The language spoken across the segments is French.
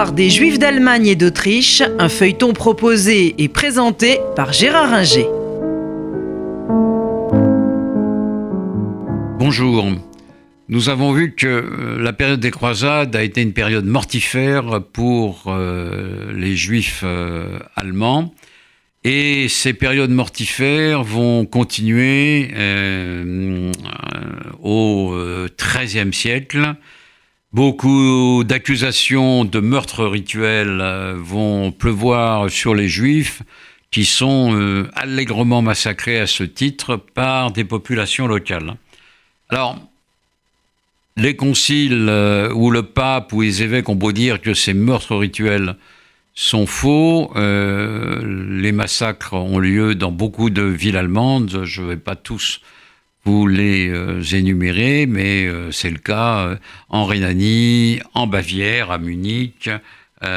L'histoire des Juifs d'Allemagne et d'Autriche, un feuilleton proposé et présenté par Gérard Ringer. Bonjour. Nous avons vu que la période des croisades a été une période mortifère pour les Juifs allemands. Et ces périodes mortifères vont continuer au XIIIe siècle. Beaucoup d'accusations de meurtres rituels vont pleuvoir sur les Juifs qui sont allègrement massacrés à ce titre par des populations locales. Alors, les conciles ou le pape ou les évêques ont beau dire que ces meurtres rituels sont faux. Les massacres ont lieu dans beaucoup de villes allemandes. Je ne vais pas tous vous les énumérer, mais c'est le cas en Rhénanie, en Bavière, à Munich, en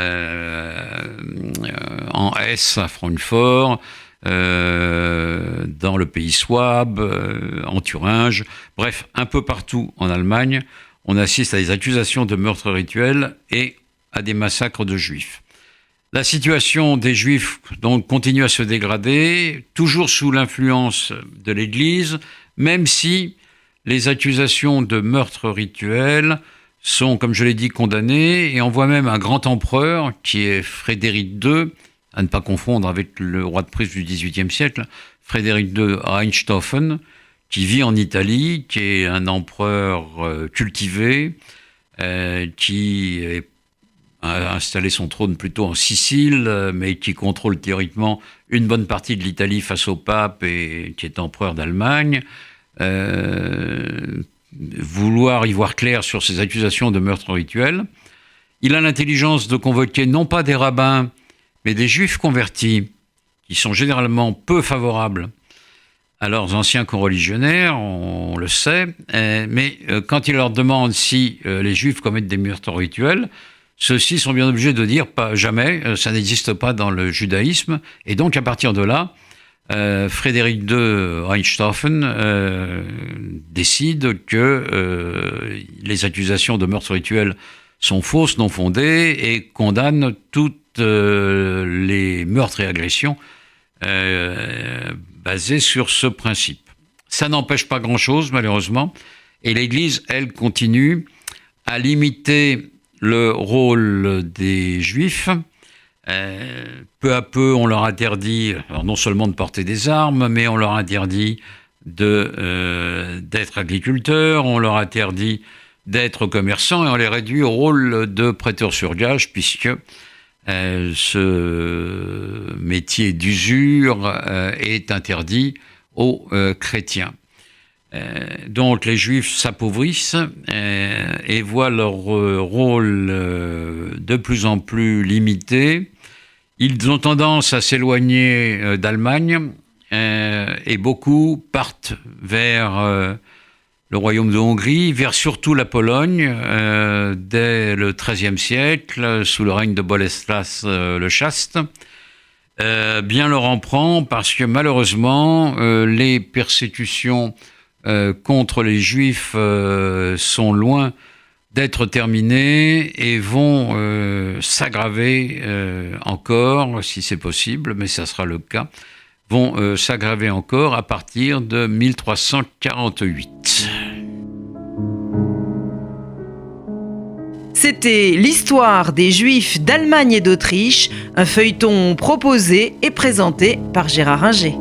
Hesse, à Francfort, dans le pays souabe, en Thuringe. Bref, un peu partout en Allemagne, on assiste à des accusations de meurtres rituels et à des massacres de Juifs. La situation des Juifs donc continue à se dégrader, toujours sous l'influence de l'Église, même si les accusations de meurtres rituels sont, comme je l'ai dit, condamnées, et on voit même un grand empereur, qui est Frédéric II, à ne pas confondre avec le roi de Prusse du XVIIIe siècle, Frédéric II Reichshoffen, qui vit en Italie, qui est un empereur cultivé, qui a installé son trône plutôt en Sicile, mais qui contrôle théoriquement une bonne partie de l'Italie face au pape et qui est empereur d'Allemagne. Vouloir y voir clair sur ces accusations de meurtre rituel. Il a l'intelligence de convoquer non pas des rabbins, mais des juifs convertis, qui sont généralement peu favorables à leurs anciens coreligionnaires, on le sait, mais quand il leur demande si les juifs commettent des meurtres rituels, ceux-ci sont bien obligés de dire pas jamais, ça n'existe pas dans le judaïsme. Et donc, à partir de là, Frédéric II Reichshoffen décide que les accusations de meurtre rituel sont fausses, non fondées, et condamne toutes les meurtres et agressions basées sur ce principe. Ça n'empêche pas grand-chose, malheureusement, et l'Église, elle, continue à limiter le rôle des Juifs. Peu à peu, on leur interdit, alors non seulement de porter des armes, mais on leur interdit d'être agriculteurs, on leur interdit d'être commerçants, et on les réduit au rôle de prêteurs sur gage, puisque ce métier d'usure est interdit aux chrétiens. Donc les Juifs s'appauvrissent et voient leur rôle de plus en plus limité. Ils ont tendance à s'éloigner d'Allemagne et beaucoup partent vers le royaume de Hongrie, vers surtout la Pologne, dès le XIIIe siècle, sous le règne de Boleslas le Chaste. Bien leur en prend parce que malheureusement, les persécutions contre les Juifs sont loin d'être terminées et vont s'aggraver encore, si c'est possible, mais ça sera le cas, vont s'aggraver encore à partir de 1348. C'était l'histoire des Juifs d'Allemagne et d'Autriche, un feuilleton proposé et présenté par Gérard Ringer.